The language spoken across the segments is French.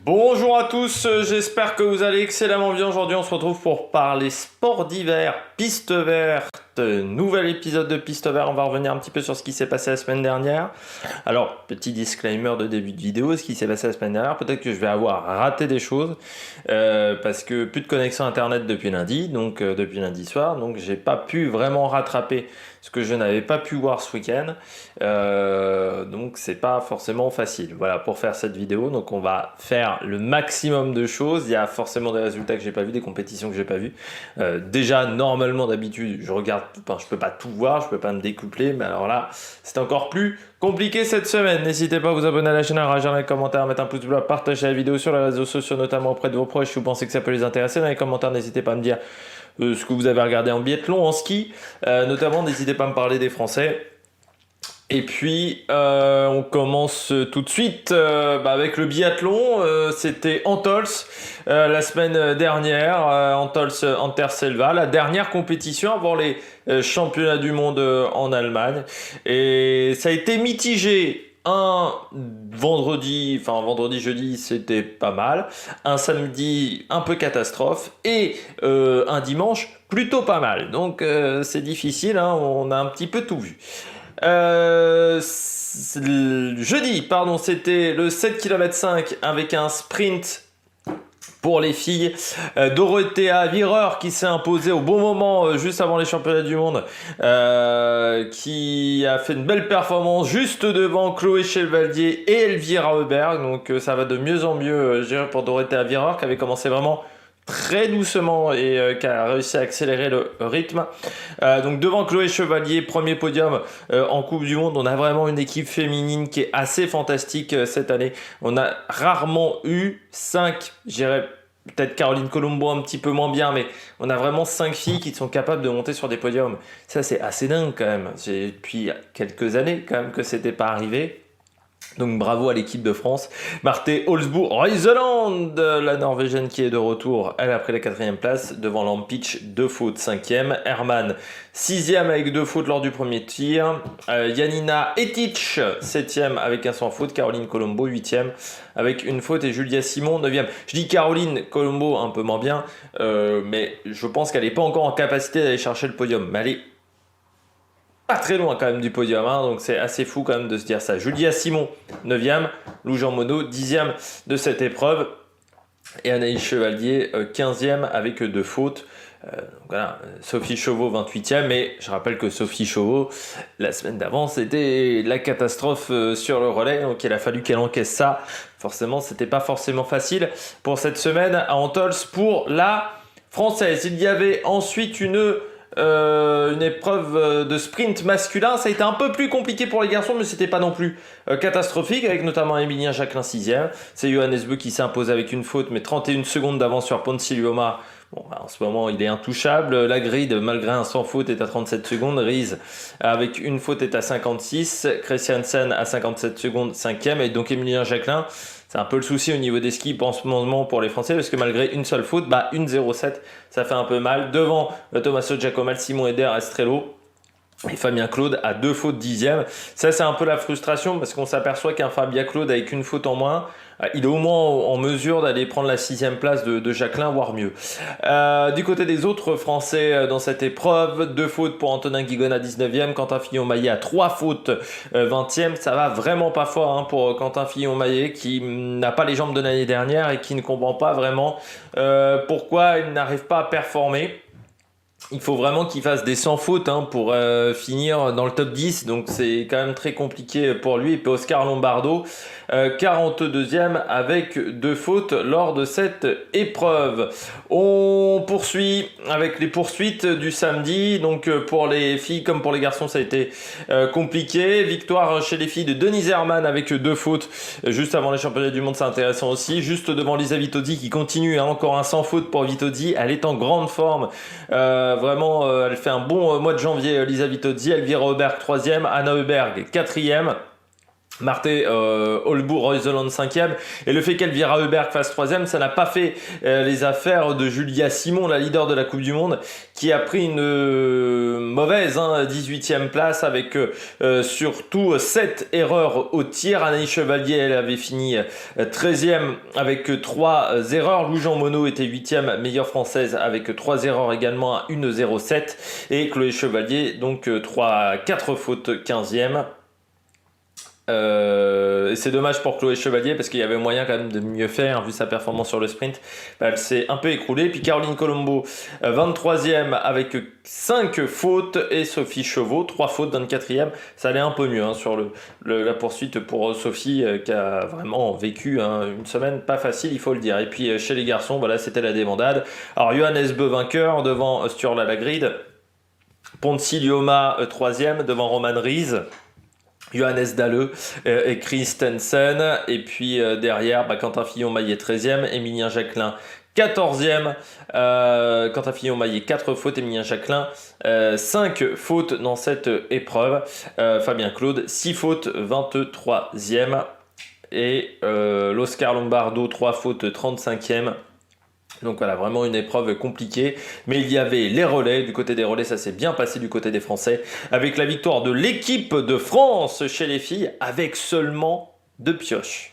Bonjour à tous, j'espère que vous allez excellemment bien. Aujourd'hui, on se retrouve pour parler sport d'hiver, piste verte, nouvel épisode de piste verte. On va revenir un petit peu sur ce qui s'est passé la semaine dernière. Alors, petit disclaimer de début de vidéo, ce qui s'est passé la semaine dernière, peut-être que je vais avoir raté des choses parce que plus de connexion internet depuis lundi, donc depuis lundi soir, donc j'ai pas pu vraiment rattraper ce que je n'avais pas pu voir ce week-end. Donc c'est pas forcément facile. Voilà pour faire cette vidéo. Donc on va faire le maximum de choses. Il y a forcément des résultats que j'ai pas vu, des compétitions que j'ai pas vu. Déjà normalement d'habitude je regarde, enfin, je peux pas tout voir, je peux pas me découpler, mais alors là c'est encore plus compliqué cette semaine. N'hésitez pas à vous abonner à la chaîne, à réagir dans les commentaires, à mettre un pouce bleu, à partager la vidéo sur les réseaux sociaux, notamment auprès de vos proches si vous pensez que ça peut les intéresser. Dans les commentaires, n'hésitez pas à me dire ce que vous avez regardé en biathlon, en ski, notamment n'hésitez pas à me parler des Français. Et puis on commence tout de suite avec le biathlon. C'était Antols la semaine dernière, Antols Anterselva, la dernière compétition avant les championnats du monde en Allemagne. Et ça a été mitigé. Un vendredi, jeudi, c'était pas mal. Un samedi, un peu catastrophe. Et un dimanche, plutôt pas mal. Donc c'est difficile, hein, on a un petit peu tout vu. Jeudi, pardon, c'était le 7 km 5 avec un sprint pour les filles. Dorothea Virer qui s'est imposée au bon moment, juste avant les championnats du monde, qui a fait une belle performance juste devant Chloé Chevalier et Elvira Heuberg. Donc ça va de mieux en mieux, je dirais, pour Dorothea Virer qui avait commencé vraiment très doucement et qui a réussi à accélérer le rythme. Donc devant Chloé Chevalier, premier podium en Coupe du Monde. On a vraiment une équipe féminine qui est assez fantastique cette année. On a rarement eu 5, je dirais peut-être Caroline Colombo un petit peu moins bien, mais on a vraiment 5 filles qui sont capables de monter sur des podiums. Ça c'est assez dingue quand même. C'est depuis quelques années quand même que c'était pas arrivé. Donc bravo à l'équipe de France. Marthe Olsbourg-Reuseland, la Norvégienne qui est de retour, elle a pris la 4e place devant Lampic, 2 fautes, 5e. Herman, 6e avec 2 fautes lors du premier tir. Janina Etic, 7e avec un sans faute. Caroline Colombo, 8e avec une faute. Et Julia Simon, 9e. Je dis Caroline Colombo un peu moins bien, mais je pense qu'elle n'est pas encore en capacité d'aller chercher le podium. Mais elle est pas très loin quand même du podium, hein, donc c'est assez fou quand même de se dire ça. Julia Simon, 9e, Lou Jean Monod, 10e de cette épreuve, et Anaïs Chevalier, 15e avec 2 fautes. Donc voilà, Sophie Chauveau, 28e, mais je rappelle que Sophie Chauveau, la semaine d'avant, c'était la catastrophe sur le relais, donc il a fallu qu'elle encaisse ça. Forcément, c'était pas forcément facile pour cette semaine à Antols pour la Française. Il y avait ensuite une épreuve de sprint masculin. Ça a été un peu plus compliqué pour les garçons, mais c'était pas non plus catastrophique, avec notamment Emilien Jacquelin 6e. C'est Johannes Beu qui s'est imposé avec une faute, mais 31 secondes d'avance sur Poncilioma. Bon, en ce moment, il est intouchable. La grid, malgré un sans faute, est à 37 secondes. Riese, avec une faute, est à 56. Christiansen à 57 secondes, 5e. Et donc, Emilien Jacquelin, c'est un peu le souci au niveau des skis en ce moment pour les Français, parce que malgré une seule faute, 1,07, ça fait un peu mal. Devant Tommaso Giacomal, Simon Eder, Estrello et Fabien Claude à 2 fautes 10e. Ça, c'est un peu la frustration, parce qu'on s'aperçoit qu'un Fabien Claude avec une faute en moins, il est au moins en mesure d'aller prendre la 6e place de Jacquelin, voire mieux. Du côté des autres Français dans cette épreuve, 2 fautes pour Antonin Guigon à 19e, Quentin Fillon-Maillet à 3 fautes 20e. Ça va vraiment pas fort, hein, pour Quentin Fillon-Maillet qui n'a pas les jambes de l'année dernière et qui ne comprend pas vraiment pourquoi il n'arrive pas à performer. Il faut vraiment qu'il fasse des sans fautes, hein, pour finir dans le top 10, donc c'est quand même très compliqué pour lui. Et puis Oscar Lombardo, 42e avec 2 fautes lors de cette épreuve. On poursuit avec les poursuites du samedi. Donc pour les filles comme pour les garçons, ça a été compliqué. Victoire chez les filles de Denise Herrmann avec 2 fautes juste avant les championnats du monde, c'est intéressant aussi. Juste devant Lisa Vitozzi qui continue, hein, encore un sans faute pour Vitozzi. Elle est en grande forme. Vraiment, elle fait un bon mois de janvier, Lisa Vitozzi. Elvira Heuberg, 3e. Anna Heuberg, 4e. Marthe Holbourg-Reuseland 5e, et le fait qu'Elvira Heuberg fasse 3e, ça n'a pas fait les affaires de Julia Simon, la leader de la Coupe du Monde, qui a pris une mauvaise 18e place avec surtout 7 erreurs au tir. Anaïs Chevalier, elle avait fini 13e avec 3 erreurs. Lou Jean Monod était 8e, meilleure française avec 3 erreurs également à 1,07, et Chloé Chevalier donc 4 fautes 15e. Et c'est dommage pour Chloé Chevalier parce qu'il y avait moyen quand même de mieux faire vu sa performance sur le sprint. Elle s'est un peu écroulée. Puis Caroline Colombo 23e avec 5 fautes, et Sophie Chauveau 3 fautes 24e. Ça allait un peu mieux sur la poursuite pour Sophie qui a vraiment vécu une semaine pas facile, il faut le dire. Et puis chez les garçons, voilà, c'était la débandade. Alors Johannes Beu vainqueur devant Sturla Lagrid, Ponzi Lioma 3e devant Roman Ries, Johannes Dalleux et Christensen, et puis derrière Quentin Fillon-Maillet 13e, Émilien Jacquelin 14e, Quentin Fillon-Maillet 4 fautes, Émilien Jacquelin 5 fautes dans cette épreuve, Fabien Claude 6 fautes 23e, et l'Oscar Lombardo 3 fautes 35e. Donc voilà, vraiment une épreuve compliquée, mais il y avait les relais. Du côté des relais, ça s'est bien passé du côté des Français, avec la victoire de l'équipe de France chez les filles, avec seulement 2 pioches.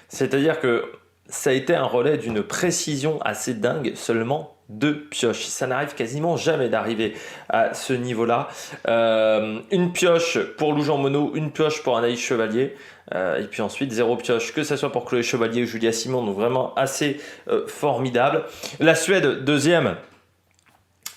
C'est-à-dire que ça a été un relais d'une précision assez dingue, seulement 2 pioches. Ça n'arrive quasiment jamais d'arriver à ce niveau-là. Une pioche pour Lou Jean Monod, une pioche pour Anaïs Chevalier, et puis ensuite 0 pioche, que ce soit pour Chloé Chevalier ou Julia Simon, donc vraiment assez formidable. La Suède, deuxième,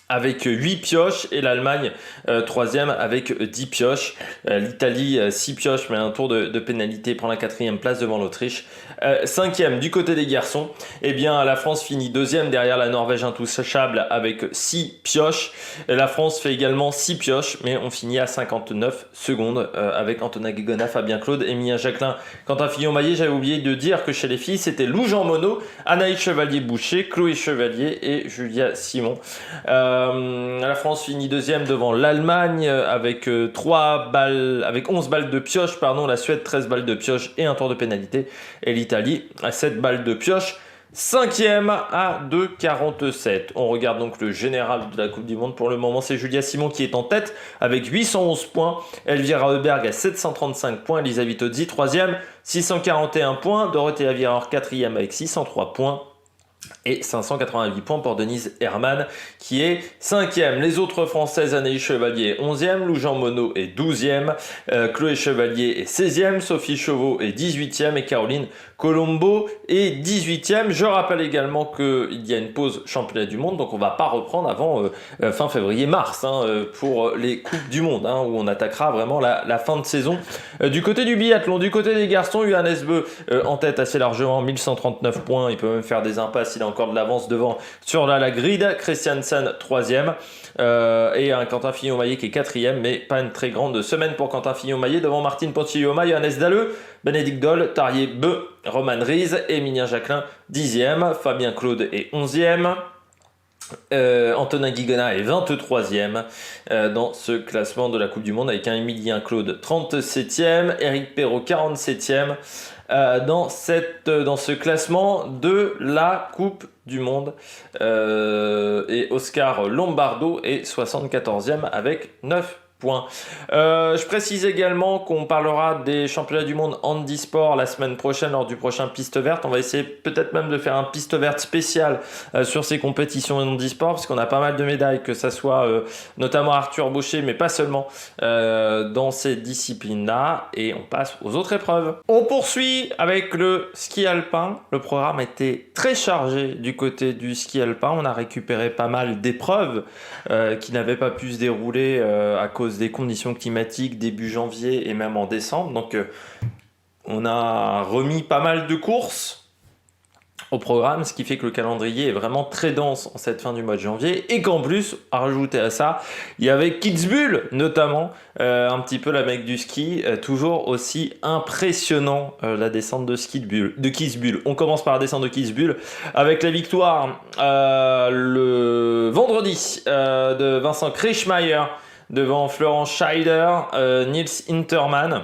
avec 8 pioches, et l'Allemagne 3e avec 10 pioches. L'Italie 6 pioches, mais un tour de pénalité, prend la 4e place devant l'Autriche. 5e du côté des garçons, eh bien la France finit 2e derrière la Norvège intouchable avec 6 pioches. La France fait également 6 pioches, mais on finit à 59 secondes avec Antonin Guégona, Fabien Claude, Émilien Jacquelin, Quentin Fillon-Maillet. J'avais oublié de dire que chez les filles, c'était Lou Jean Monod, Anaïs Chevalier-Boucher, Chloé Chevalier et Julia Simon. La France finit 2e devant l'Allemagne avec 11 balles de pioche, la Suède 13 balles de pioche et un tour de pénalité, et l'Italie à 7 balles de pioche, 5e à 2,47. On regarde donc le général de la Coupe du Monde. Pour le moment, c'est Julia Simon qui est en tête avec 811 points, Elvira Heuberg à 735 points, Elisa Vitozzi 3e, 641 points, Dorothea Virer 4e avec 603 points, et 588 points pour Denise Herrmann qui est 5e. Les autres Françaises, Anaïs Chevalier 11e, Lou Jean Monod est 12e, Chloé Chevalier est 16e, Sophie Chauveau est 18e, et Caroline Colombo est 18e. Je rappelle également qu'il y a une pause championnat du monde, donc on ne va pas reprendre avant fin février-mars pour les Coupes du Monde, où on attaquera vraiment la fin de saison. Du côté du biathlon, du côté des garçons, Johannes Beu en tête assez largement, 1139 points, il peut même faire des impasses, il a encore de l'avance devant sur la grid. Christiansen 3e, et un Quentin Fillon-Maillet qui est 4e, mais pas une très grande semaine pour Quentin Fillon-Maillet, devant Martine Ponti-Lioma, Johannes Dalleux, Bénédicte Doll, Tarier Beu, Roman Ries, Émilien Jacquelin 10e, Fabien Claude est 11e, Antonin Guégona est 23e dans ce classement de la Coupe du Monde, avec un Émilien Claude 37e, Éric Perrault 47e dans ce classement de la Coupe du Monde, et Oscar Lombardo est 74e avec 9 points. Je précise également qu'on parlera des championnats du monde handisport la semaine prochaine lors du prochain Piste Verte. On va essayer peut-être même de faire un Piste Verte spécial sur ces compétitions handisport, parce qu'on a pas mal de médailles, que ça soit notamment Arthur Baucher, mais pas seulement, dans ces disciplines-là. Et on passe aux autres épreuves. On poursuit avec le ski alpin. Le programme était très chargé du côté du ski alpin. On a récupéré pas mal d'épreuves qui n'avaient pas pu se dérouler à cause des conditions climatiques début janvier et même en décembre. Donc on a remis pas mal de courses au programme, ce qui fait que le calendrier est vraiment très dense en cette fin du mois de janvier, et qu'en plus, à rajouter à ça, il y avait Kitzbühel notamment, un petit peu la mecque du ski, toujours aussi impressionnant, la descente de Kitzbühel. On commence par la descente de Kitzbühel avec la victoire le vendredi de Vincent Kriechmeier devant Florent Scheider, Nils Hintermann.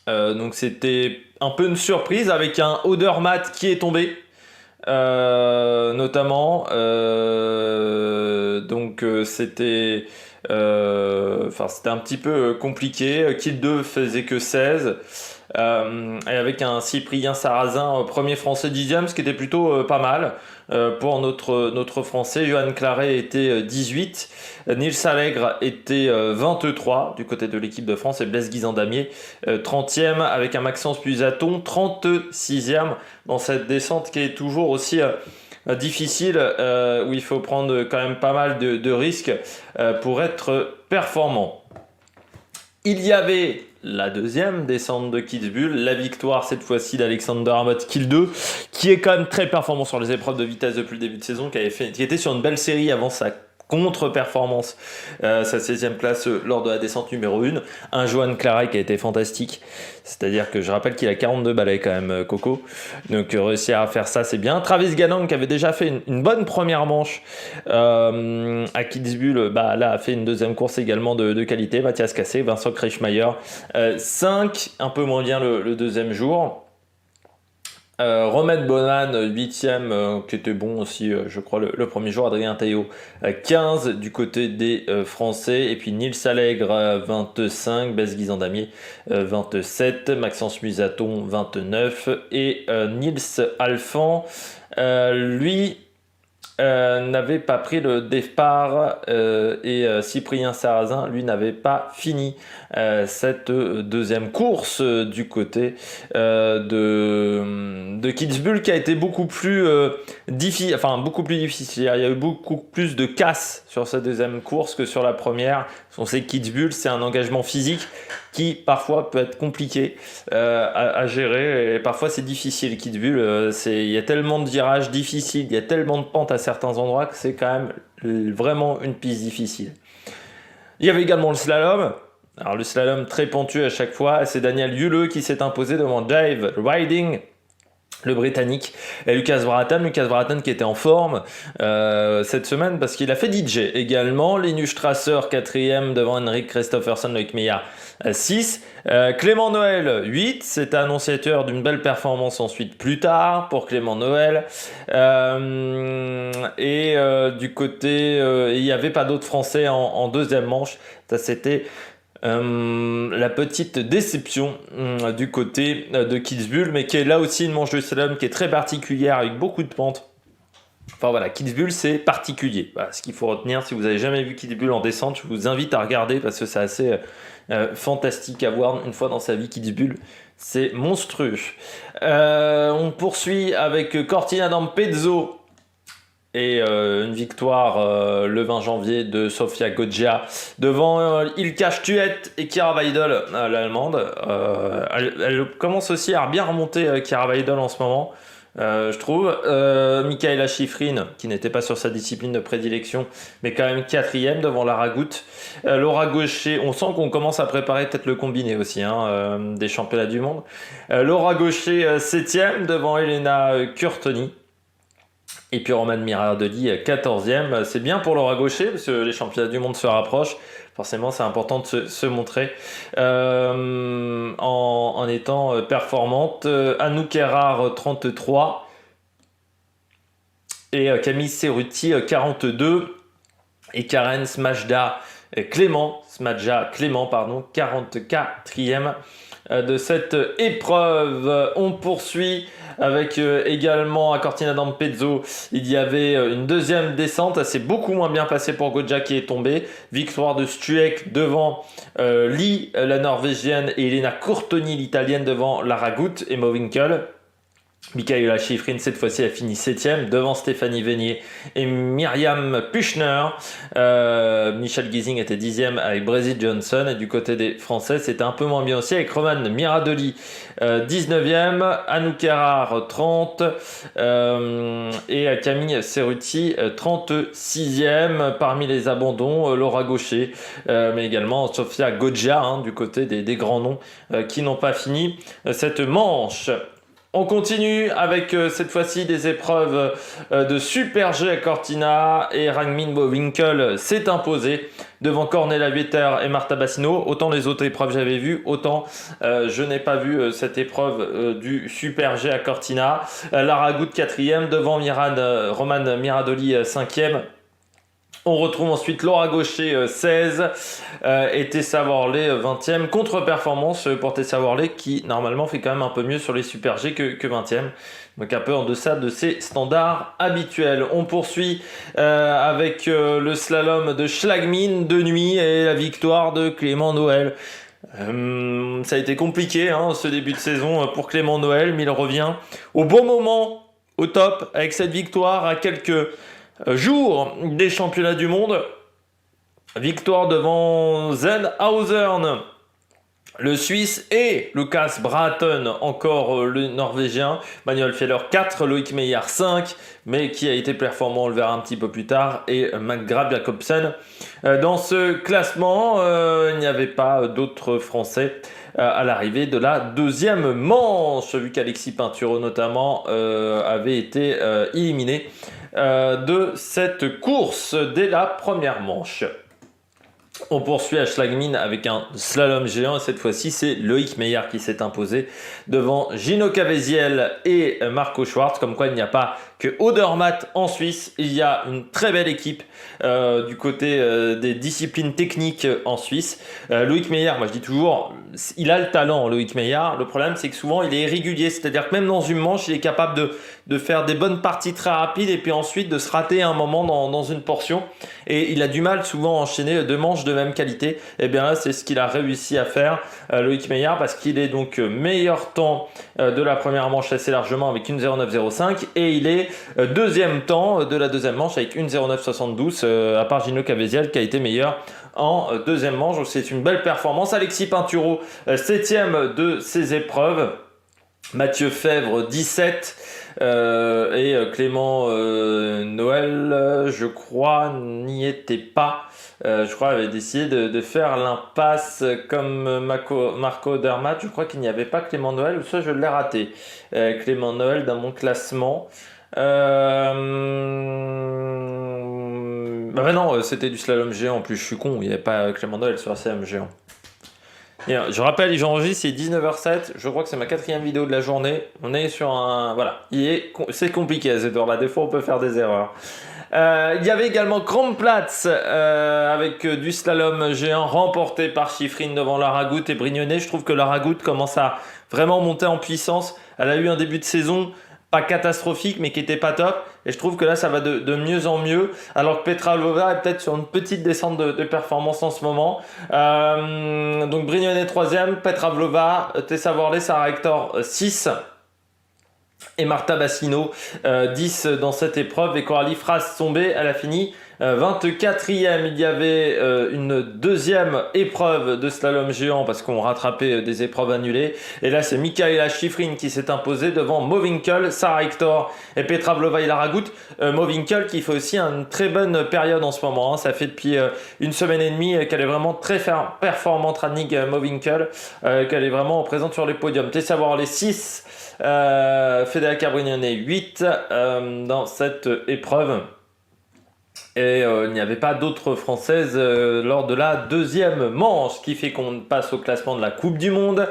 Donc c'était un peu une surprise avec un Odermatt qui est tombé. Notamment c'était c'était un petit peu compliqué. Kill 2 faisait que 16 et avec un Cyprien Sarrazin premier français 10e, ce qui était plutôt pas mal pour notre français. Johan Claret était 18, Nils Allègre était 23 du côté de l'équipe de France et Blaise Guizan-Damier 30e avec un Maxence Puisaton 36e dans cette descente qui est toujours aussi difficile, où il faut prendre quand même pas mal de risques pour être performant. Il y avait la deuxième descente de Kitzbühel, la victoire cette fois-ci d'Alexander Amott Kill 2, qui est quand même très performant sur les épreuves de vitesse depuis le début de saison, qui était sur une belle série avant sa contre-performance, sa 16e place lors de la descente numéro 1. Un Johan Claret qui a été fantastique, c'est-à-dire que je rappelle qu'il a 42 balais quand même, Coco, donc réussir à faire ça c'est bien. Travis Ganong qui avait déjà fait une bonne première manche à Kitzbühel, là a fait une deuxième course également de qualité. Mathias Cassé, Vincent Kreischmeier 5, un peu moins bien le deuxième jour. Romain Bonan 8e, qui était bon aussi je crois le premier jour. Adrien Taillot 15 du côté des Français, et puis Nils Allègre 25, Blaise Guizan-Damier 27, Maxence Musaton 29 et Nils Alphand lui n'avait pas pris le départ et Cyprien Sarrazin lui n'avait pas fini cette deuxième course du côté de Kitzbühel, qui a été beaucoup plus difficile. Il y a eu beaucoup plus de casse sur cette deuxième course que sur la première. On sait que Kitzbühel, c'est un engagement physique qui parfois peut être compliqué à gérer, et parfois c'est difficile. Kitzbühel, il y a tellement de virages difficiles, il y a tellement de pentes à certains endroits que c'est quand même vraiment une piste difficile. Il y avait également le slalom. Alors le slalom très pentu à chaque fois, c'est Daniel Yule qui s'est imposé devant Dave Riding, le Britannique, et Lucas Bratan qui était en forme cette semaine parce qu'il a fait DJ également. Linus Strasser 4e devant Henrik Kristoffersen, Loïc Meillard 6, Clément Noël 8, c'est annonciateur d'une belle performance ensuite plus tard pour Clément Noël, du côté il n'y avait pas d'autres Français en deuxième manche. Ça c'était la petite déception du côté de Kitzbühel, mais qui est là aussi une manche de slalom qui est très particulière avec beaucoup de pentes. Enfin voilà, Kitzbühel c'est particulier. Voilà, ce qu'il faut retenir, si vous n'avez jamais vu Kitzbühel en descente, je vous invite à regarder parce que c'est assez fantastique à voir une fois dans sa vie. Kitzbühel, c'est monstrueux. On poursuit avec Cortina d'Ampezzo et une victoire le 20 janvier de Sofia Goggia devant Ilka Stuet et Kira Weidel, l'allemande. Elle commence aussi à bien remonter, Kira Weidel, en ce moment, je trouve. Michaela Schifrin, qui n'était pas sur sa discipline de prédilection, mais quand même 4e devant Lara Gut. Laura Gaucher, on sent qu'on commence à préparer peut-être le combiné aussi des championnats du monde. Laura Gaucher 7e devant Elena Curtoni. Et puis Roman Mirardoli 14e, c'est bien pour Laura Gaucher parce que les championnats du monde se rapprochent. Forcément, c'est important de se montrer en étant performante. Anouk Errard 33 et Camille Cerruti 42 et Karen Smadja Clément 44e de cette épreuve. On poursuit avec également à Cortina d'Ampezzo, il y avait une deuxième descente, ça s'est beaucoup moins bien passé pour Goggia qui est tombé. Victoire de Stuek devant Lee, la norvégienne, et Elena Curtoni, l'italienne, devant Lara Gut et Mo Winkel. Michaela Schifrin, cette fois-ci, a fini 7e devant Stéphanie Vénier et Myriam Puchner. Michel Giesing était 10e avec Brésil Johnson. Et du côté des Français, c'était un peu moins bien aussi avec Roman Mirardoli 19e, Anouk Errard 30 et Camille Cerruti 36e. Parmi les abandons, Laura Gaucher, mais également Sofia Goggia du côté des grands noms qui n'ont pas fini cette manche. On continue avec cette fois-ci des épreuves de Super G à Cortina et Raghmin Bovinkel s'est imposé devant Cornelia Vieter et Marta Bassino. Autant les autres épreuves j'avais vu, autant je n'ai pas vu cette épreuve du Super G à Cortina. Lara Gut 4e devant Roman Miradoli 5e. On retrouve ensuite Laura Gaucher 16 et Tessa Worley 20e. Contre-performance pour Tessa Worley qui normalement fait quand même un peu mieux sur les Super G que 20e. Donc un peu en deçà de ses standards habituels. On poursuit avec le slalom de Schlagmin de nuit et la victoire de Clément Noël. Ça a été compliqué ce début de saison pour Clément Noël, mais il revient au bon moment, au top, avec cette victoire à quelques jours des championnats du monde. Victoire devant Zenhausen, le Suisse, et Lucas Braathen, encore le Norvégien. Manuel Feller 4, Loïc Meyer 5, mais qui a été performant, on le verra un petit peu plus tard, et McGrath Jacobsen. Dans ce classement, il n'y avait pas d'autres Français à l'arrivée de la deuxième manche, vu qu'Alexis Pinturo notamment avait été éliminé de cette course dès la première manche. On poursuit à Schlagmin avec un slalom géant et cette fois-ci c'est Loïc Meyer qui s'est imposé devant Gino Caviezel et Marco Schwartz. Comme quoi il n'y a pas que Odermatt en Suisse, il y a une très belle équipe du côté des disciplines techniques en Suisse. Loïc Meyer, moi je dis toujours, il a le talent Loïc Meyer. Le problème c'est que souvent il est irrégulier, c'est-à-dire que même dans une manche il est capable de faire des bonnes parties très rapides et puis ensuite de se rater à un moment dans une portion, et il a du mal souvent à enchaîner deux manches de même qualité. Et bien là c'est ce qu'il a réussi à faire Loïc Meyer, parce qu'il est donc meilleur temps de la première manche assez largement avec 1:09.05 et il est deuxième temps de la deuxième manche avec 1:09.72 à part Gino Caviezel qui a été meilleur en deuxième manche. Donc c'est une belle performance. Alexis Pinturo 7e de ses épreuves, Mathieu Fèvre 17 et Clément Noël je crois n'y était pas. Je crois avait décidé de faire l'impasse comme Marco Odermatt. Je crois qu'il n'y avait pas Clément Noël, ou soit je l'ai raté. Clément Noël dans mon classement. Non, c'était du slalom géant. En plus, je suis con, il n'y avait pas Clément Noël sur un slalom géant. Et, je rappelle, j'enregistre, c'est 19h07. Je crois que c'est ma 4e vidéo de la journée. On est sur un... Voilà, c'est compliqué à cette heure-là. Des fois, on peut faire des erreurs. Il y avait également Kronplatz avec du slalom géant remporté par Shiffrin devant Lara Gut et Brignonnet. Je trouve que Lara Gut commence à vraiment monter en puissance. Elle a eu un début de saison pas catastrophique mais qui était pas top, et je trouve que là ça va de mieux en mieux, alors que Petra Vlhova est peut-être sur une petite descente de performance en ce moment. Donc Brignonnet 3e, Petra Vlhova, Tessa Worley, Sarah Hector 6 et Marta Bassino 10 dans cette épreuve, et Coralie Fras tombée, elle a fini 24e. Il y avait une deuxième épreuve de slalom géant parce qu'on rattrapait des épreuves annulées, et là c'est Mikaela Shiffrin qui s'est imposée devant Mowinckel, Sarah Hector et Petra Vlhova et Lara Gut. Mowinckel qui fait aussi une très bonne période en ce moment, ça fait depuis une semaine et demie qu'elle est vraiment très performante, Radnik Mowinckel, qu'elle est vraiment présente sur les podiums. Tessa Worley 6, Federica Brignonnet 8 dans cette épreuve. Et il n'y avait pas d'autres Françaises lors de la deuxième manche, ce qui fait qu'on passe au classement de la Coupe du Monde.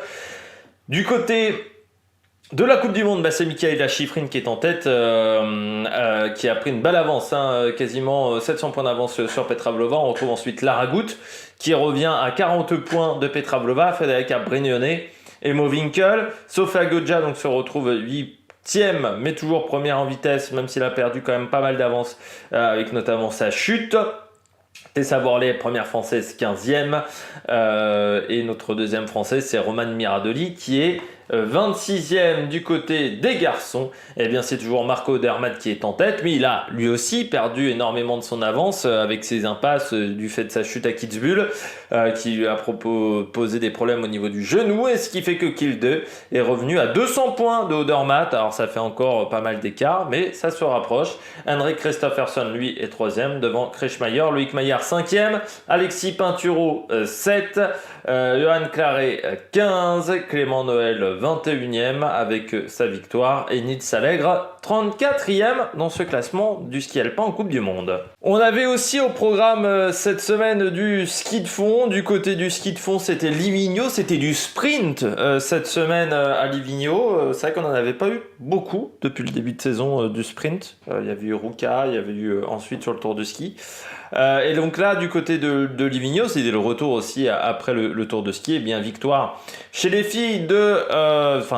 Du côté de la Coupe du Monde, c'est Mikaela Shiffrin qui est en tête, qui a pris une belle avance, quasiment 700 points d'avance sur Petra Vlhova. On retrouve ensuite Lara Gut qui revient à 40 points de Petra Vlhova, Federica Brignonnet et Mowinckel. Sofia Goggia donc se retrouve 8e, mais toujours première en vitesse, même s'il a perdu quand même pas mal d'avance avec notamment sa chute. Tessa Worley, première française 15e, et notre deuxième française c'est Roman Miradoli qui est 26e du côté des garçons. Et bien c'est toujours Marco Odermatt qui est en tête, mais il a lui aussi perdu énormément de son avance avec ses impasses du fait de sa chute à Kitzbühel, qui lui a posé des problèmes au niveau du genou, et ce qui fait que Kilde est revenu à 200 points de Odermatt. Alors ça fait encore pas mal d'écart, mais ça se rapproche. Henrik Kristoffersson lui est 3e devant Kretschmayr, Loïc Meyer 5e, Alexis Pinturo 7, Johan Claret 15, Clément Noël 21e avec sa victoire et Nils Allègre 34e dans ce classement du ski alpin en Coupe du Monde. On avait aussi au programme cette semaine du ski de fond. Du côté du ski de fond, c'était Livigno, c'était du sprint cette semaine à Livigno. C'est vrai qu'on n'en avait pas eu beaucoup depuis le début de saison du sprint. Il y avait eu Ruka, il y avait eu ensuite sur le Tour de Ski. Et donc là, du côté de Livigno, c'était le retour aussi après le Tour de Ski. Et bien, victoire chez les filles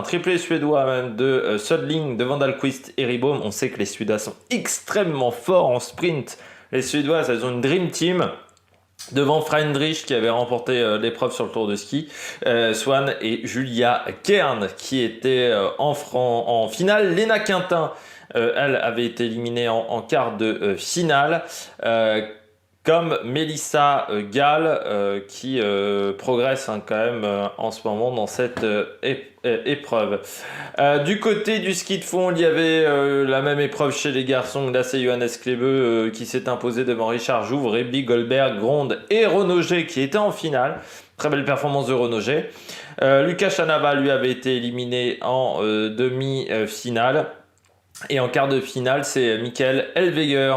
triplé suédois même, de Södling, de Van Dahlqvist et Ribom. On sait que les Suédois sont extrêmement forts en sprint. Les Suédoises, elles ont une dream team. Devant Freundrich qui avait remporté l'épreuve sur le Tour de Ski, Swan et Julia Kern qui étaient en finale. Lena Quintin, elle avait été éliminée en quart de finale. Comme Melissa Gall qui progresse quand même en ce moment dans cette épreuve. Du côté du ski de fond, il y avait la même épreuve chez les garçons. Là, c'est Johannes Klebe qui s'est imposé devant Richard Jouve, Rebli, Goldberg, Gronde et Renauger qui étaient en finale. Très belle performance de Renauger. Lucas Chanava, lui, avait été éliminé en demi-finale. Et en quart de finale, c'est Michael Elveger,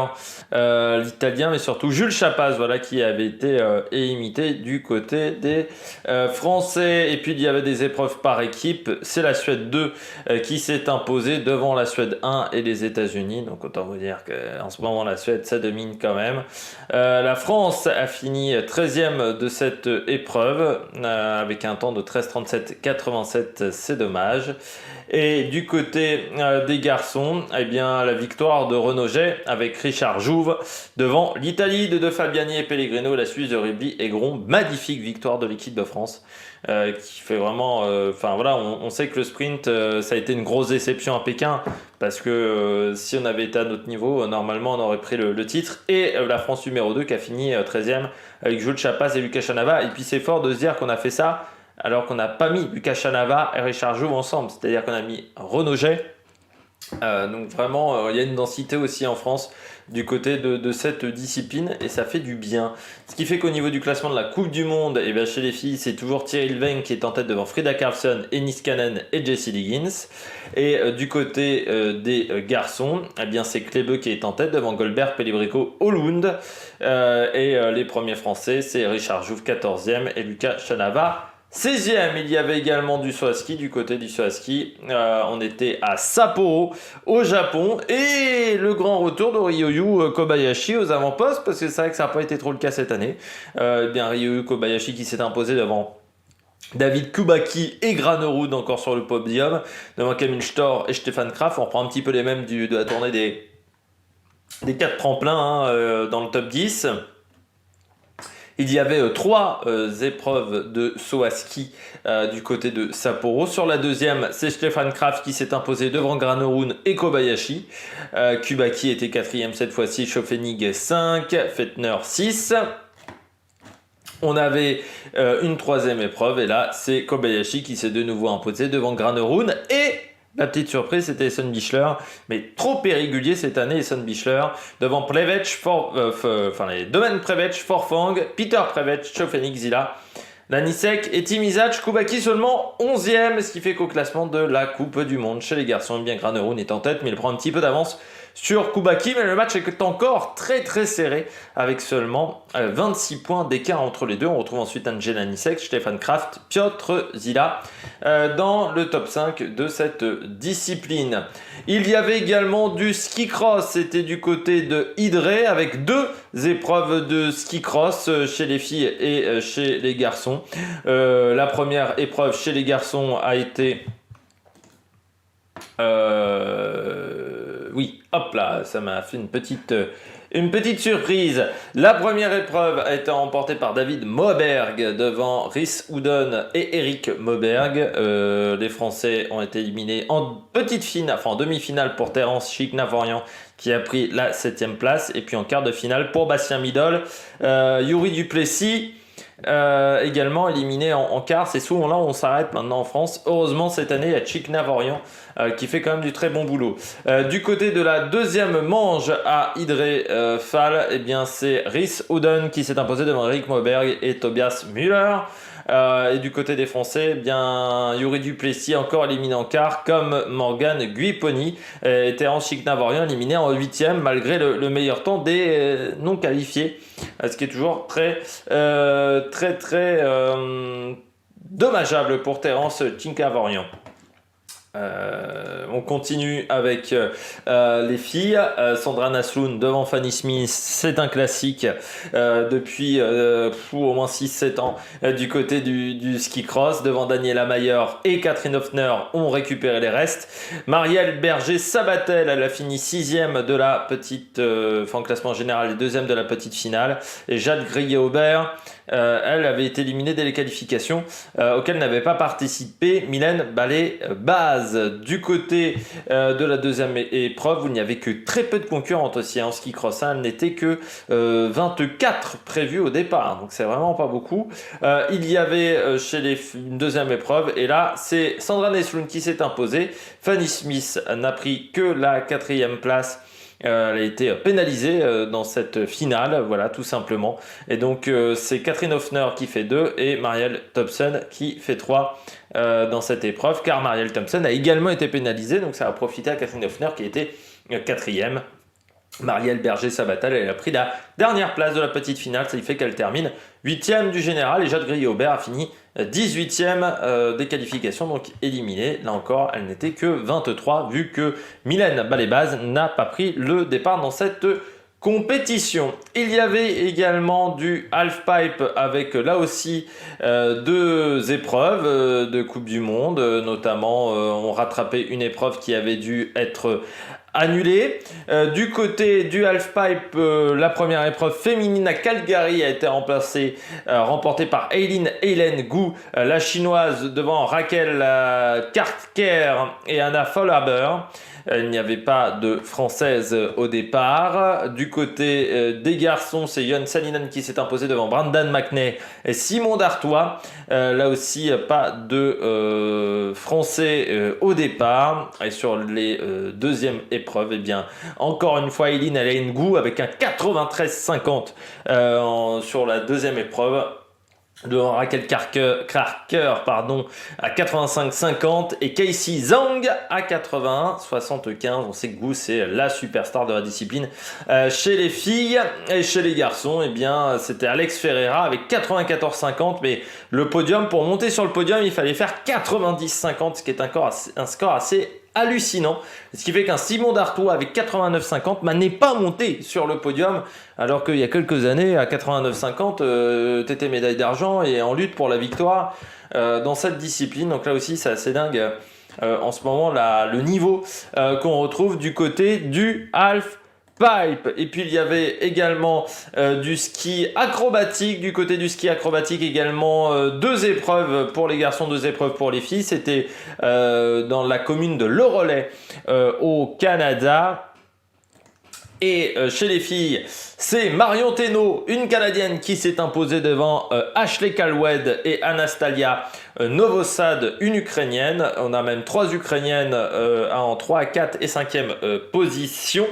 l'Italien, mais surtout Jules Chapaz, voilà, qui avait été imité du côté des Français. Et puis il y avait des épreuves par équipe. C'est la Suède 2 qui s'est imposée devant la Suède 1 et les États-Unis. Donc autant vous dire qu'en ce moment, la Suède, ça domine quand même. La France a fini 13e de cette épreuve avec un temps de 13:37,87. C'est dommage. Et du côté des garçons, eh bien, la victoire de Renauger avec Richard Jouve devant l'Italie de Fabiani et Pellegrino, la Suisse de Ribli et Gron. Magnifique victoire de l'équipe de France qui fait vraiment... on sait que le sprint, ça a été une grosse déception à Pékin parce que si on avait été à notre niveau, normalement on aurait pris le titre. Et la France numéro 2 qui a fini 13e avec Jules Chapaz et Lucas Chanava. Et puis c'est fort de se dire qu'on a fait ça alors qu'on n'a pas mis Lucas Chanava et Richard Jouve ensemble. C'est-à-dire qu'on a mis Renauger. Donc vraiment, il y a une densité aussi en France du côté de cette discipline et ça fait du bien. Ce qui fait qu'au niveau du classement de la Coupe du Monde, et bien chez les filles, c'est toujours Thierry Leveng qui est en tête devant Frida Karlsson, Niskanen et Jessie Liggins. Et du côté des garçons, eh bien c'est Klebe qui est en tête devant Goldberg, Pellebrico, Hollund. Les premiers français, c'est Richard Jouve 14e et Lucas Chanava 16e. Il y avait également du saut à ski. Du côté du saut à ski, on était à Sapporo au Japon et le grand retour de Ryoyu Kobayashi aux avant-postes parce que c'est vrai que ça n'a pas été trop le cas cette année. Ryoyu Kobayashi qui s'est imposé devant David Kubacki et Granerud encore sur le podium, devant Camille Stor et Stefan Kraft. On reprend un petit peu les mêmes de la tournée des 4 tremplins dans le top 10. Il y avait 3 épreuves de saut à ski du côté de Sapporo. Sur la deuxième, c'est Stefan Kraft qui s'est imposé devant Granerud et Kobayashi. Kubacki était 4e cette fois-ci, Schofenig 5, Fettner 6. On avait une 3e épreuve et là, c'est Kobayashi qui s'est de nouveau imposé devant Granerud et... La petite surprise, c'était Essen Bichler, mais trop irrégulier cette année, Essen Bichler, devant Prevec, les domaines Prevec, Forfang, Peter Prevec, Schofenig, Zila, Lanisek et Timizac. Kubacki seulement 11e, ce qui fait qu'au classement de la Coupe du Monde chez les garçons, bien Granerud est en tête, mais il prend un petit peu d'avance sur Kubacki, mais le match est encore très très serré avec seulement 26 points d'écart entre les deux. On retrouve ensuite Angela Nisek, Stefan Kraft, Piotr Zila dans le top 5 de cette discipline. Il y avait également du ski cross, c'était du côté de Idré avec 2 épreuves de ski cross chez les filles et chez les garçons. La première épreuve chez les garçons a été... Oui, hop là, ça m'a fait une petite surprise. La première épreuve a été remportée par David Moberg devant Rhys Houdon et Eric Moberg. Les Français ont été éliminés en demi-finale pour Terence Chiknavorian qui a pris la 7e place. Et puis en quart de finale pour Bastien Midol, Yuri Duplessis. Également éliminé en quart. C'est souvent là où on s'arrête maintenant en France. Heureusement cette année il y a Chiknavorian qui fait quand même du très bon boulot. Du côté de la deuxième manche à Idré Fall, eh bien c'est Rhys Houdon qui s'est imposé devant Eric Moberg et Tobias Müller. Et du côté des Français, eh bien Yuri Duplessis encore éliminé en quart, comme Morgan Guiponi. Terence Chiknavorian éliminé en 8e malgré le meilleur temps des non qualifiés, ce qui est toujours très dommageable pour Terence Chiknavorian. On continue avec les filles. Sandra Nasloun devant Fanny Smith, c'est un classique depuis au moins 6-7 ans du côté du ski cross. Devant Daniela Mayer et Catherine Hoffner ont récupéré les restes. Marielle Berger-Sabatel, elle a fini 6e de la petite en classement général et 2e de la petite finale. Et Jade Grillet-Aubert, elle avait été éliminée dès les qualifications auxquelles n'avait pas participé Mylène Ballet-Baz. Du côté de la deuxième épreuve, où il n'y avait que très peu de concurrentes aussi en ski cross, elle n'était que 24 prévues au départ, donc c'est vraiment pas beaucoup. Il y avait chez une deuxième épreuve, et là c'est Sandra Nesloun qui s'est imposée. Fanny Smith n'a pris que la 4e place. Elle a été pénalisée dans cette finale, voilà, tout simplement. Et donc, c'est Catherine Hoffner qui fait 2 et Marielle Thompson qui fait 3 dans cette épreuve, car Marielle Thompson a également été pénalisée, donc ça a profité à Catherine Hoffner qui était 4e. Marielle Berger-Sabatel, elle a pris la dernière place de la petite finale, ça fait qu'elle termine 8e du général, et Jade Grillet-Aubert a fini 18e des qualifications, donc éliminée. Là encore, elle n'était que 23, vu que Mylène Ballet-Baz n'a pas pris le départ dans cette compétition. Il y avait également du halfpipe avec là aussi 2 épreuves de Coupe du Monde, notamment on rattrapait une épreuve qui avait dû être annulée. Du côté du halfpipe, la première épreuve féminine à Calgary a été remportée par Eileen Gu, la chinoise, devant Raquel Kartker et Anna Vollhaber. Il n'y avait pas de française au départ. Du côté des garçons, c'est Yon Salinan qui s'est imposé devant Brandon McNay et Simon Dartois. Là aussi, pas de français au départ. Et sur les deuxièmes épreuves, eh bien, encore une fois, Eileen Gu avec un 93-50 sur la deuxième épreuve. Devant Raquel Karker à 85-50 et Casey Zhang à 81-75. On sait que Gu, c'est la superstar de la discipline. Chez les filles et chez les garçons, eh bien, c'était Alex Ferreira avec 94-50, mais le podium, pour monter sur le podium, il fallait faire 90-50, ce qui est un score assez hallucinant, ce qui fait qu'un Simon Dartois avec 89-50 n'est pas monté sur le podium, alors qu'il y a quelques années à 89-50 t'étais médaille d'argent et en lutte pour la victoire dans cette discipline. Donc là aussi c'est assez dingue en ce moment le niveau qu'on retrouve du côté du half pipe. Et puis il y avait également du ski acrobatique. Du côté du ski acrobatique également 2 épreuves pour les garçons, 2 épreuves pour les filles. C'était dans la commune de Loreley au Canada. Et chez les filles, c'est Marion Thénault, une Canadienne, qui s'est imposée devant Ashley Kalwed et Anastasia Novosad, une Ukrainienne. On a même 3 Ukrainiennes en 3, 4 et 5e position.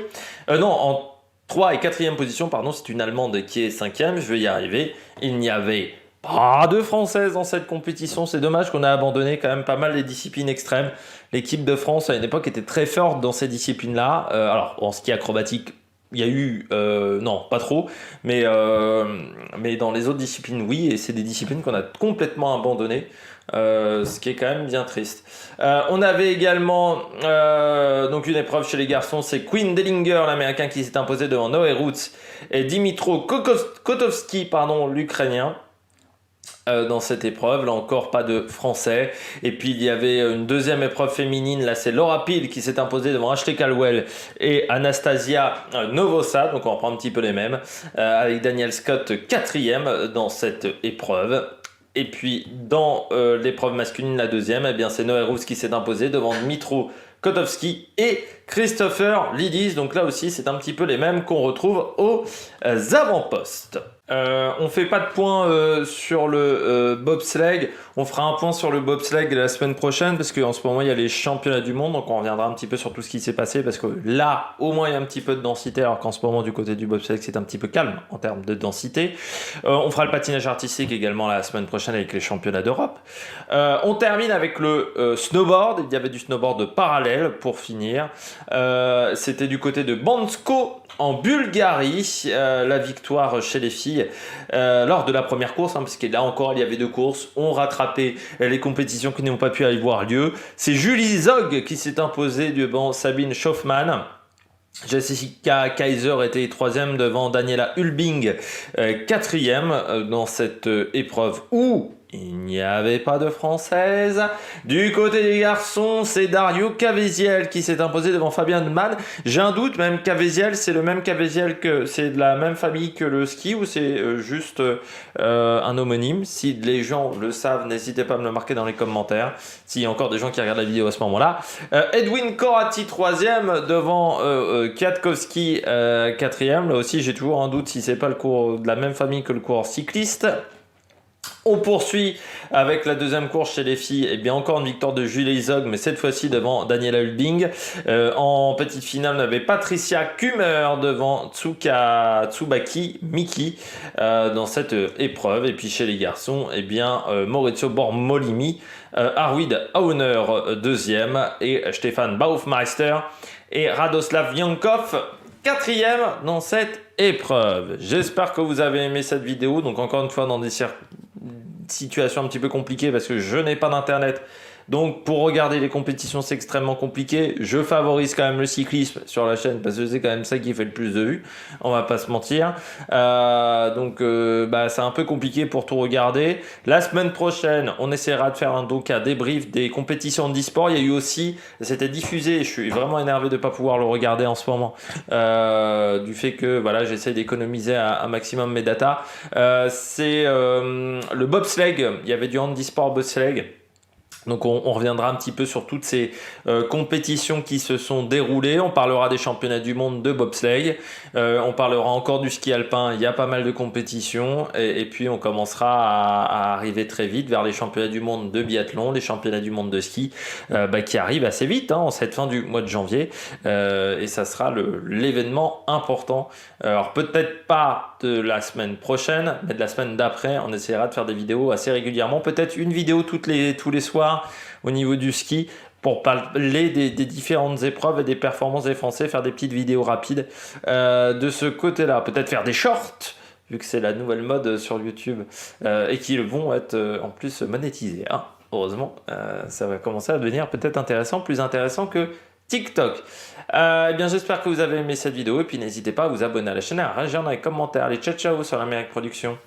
En 3 et 4e position, pardon, c'est une Allemande qui est 5e, je vais y arriver. Il n'y avait pas de Françaises dans cette compétition, c'est dommage qu'on a abandonné quand même pas mal les disciplines extrêmes. L'équipe de France à une époque était très forte dans ces disciplines-là. Alors en ski acrobatique, il y a eu, non pas trop, mais dans les autres disciplines oui, et c'est des disciplines qu'on a complètement abandonnées. Ce qui est quand même bien triste. On avait également donc une épreuve chez les garçons, c'est Quinn Dellinger, l'américain, qui s'est imposé devant Noé Roots et Dimitro Kotovski, l'ukrainien. Dans cette épreuve, là encore pas de français. Et puis il y avait une deuxième épreuve féminine, là c'est Laura Peel qui s'est imposée devant Ashley Caldwell et Anastasia Novosad, donc on reprend un petit peu les mêmes, avec Daniel Scott 4e dans cette épreuve. Et puis dans l'épreuve masculine, la deuxième, eh bien c'est Noé Roos qui s'est imposé devant Dmitro Kotovski et Christopher Lidis. Donc là aussi c'est un petit peu les mêmes qu'on retrouve aux avant-postes. On fait pas de point sur le bobsleigh. On fera un point sur le bobsleigh la semaine prochaine parce qu'en ce moment il y a les championnats du monde, donc on reviendra un petit peu sur tout ce qui s'est passé parce que là au moins il y a un petit peu de densité alors qu'en ce moment du côté du bobsleigh c'est un petit peu calme en termes de densité. On fera le patinage artistique également la semaine prochaine avec les championnats d'Europe. On termine avec le snowboard. Il y avait du snowboard parallèle pour finir. C'était du côté de Bansko en Bulgarie, la victoire chez les filles lors de la première course, parce que là encore il y avait deux courses, on rattrapait les compétitions qui n'ont pas pu avoir lieu. C'est Julie Zog qui s'est imposée devant Sabine Schoffmann. Jessica Kaiser était troisième devant Daniela Hulbing, quatrième dans cette épreuve où il n'y avait pas de française. Du côté des garçons, c'est Dario Cavesiel qui s'est imposé devant Fabien Mann. J'ai un doute, même Cavesiel, c'est le même Cavesiel que c'est de la même famille que le ski ou c'est juste un homonyme. Si les gens le savent, n'hésitez pas à me le marquer dans les commentaires. S'il y a encore des gens qui regardent la vidéo à ce moment-là. Edwin Corati, troisième devant Kwiatkowski, quatrième. Là aussi, j'ai toujours un doute si c'est pas le cours de la même famille que le coureur cycliste. On poursuit avec la deuxième course chez les filles. Et bien encore une victoire de Julie Zog, mais cette fois-ci devant Daniela Hulbing. En petite finale, on avait Patricia Kummer devant Tsubaki Miki dans cette épreuve. Et puis chez les garçons, eh bien Maurizio Bormolimi, Arvid Auner deuxième et Stefan Baufmeister et Radoslav Yankov quatrième dans cette épreuve. J'espère que vous avez aimé cette vidéo. Donc encore une fois dans des situation un petit peu compliquée parce que je n'ai pas d'internet, donc pour regarder les compétitions c'est extrêmement compliqué. Je favorise quand même le cyclisme sur la chaîne parce que c'est quand même ça qui fait le plus de vues, on va pas se mentir. Donc c'est un peu compliqué pour tout regarder. La semaine prochaine on essaiera de faire un débrief des compétitions de e-sport. Il y a eu aussi, c'était diffusé, je suis vraiment énervé de ne pas pouvoir le regarder en ce moment, du fait que voilà, j'essaie d'économiser un maximum mes datas. C'est le bobsleigh, il y avait du handisport bobsleigh. Donc on reviendra un petit peu sur toutes ces compétitions qui se sont déroulées. On parlera des championnats du monde de bobsleigh. On parlera encore du ski alpin. Il y a pas mal de compétitions. Et puis on commencera à arriver très vite vers les championnats du monde de biathlon, les championnats du monde de ski qui arrivent assez vite en cette fin du mois de janvier. Et ça sera l'événement important. Alors peut-être pas de la semaine prochaine, mais de la semaine d'après. On essaiera de faire des vidéos assez régulièrement. Peut-être une vidéo tous les soirs au niveau du ski pour parler des différentes épreuves et des performances des Français, faire des petites vidéos rapides de ce côté-là. Peut-être faire des shorts, vu que c'est la nouvelle mode sur YouTube et qui vont être en plus monétisés. Heureusement, ça va commencer à devenir peut-être intéressant, plus intéressant que TikTok. Eh bien, j'espère que vous avez aimé cette vidéo et puis n'hésitez pas à vous abonner à la chaîne, à réagir dans les commentaires. Allez, ciao ciao sur l'Amérique Production.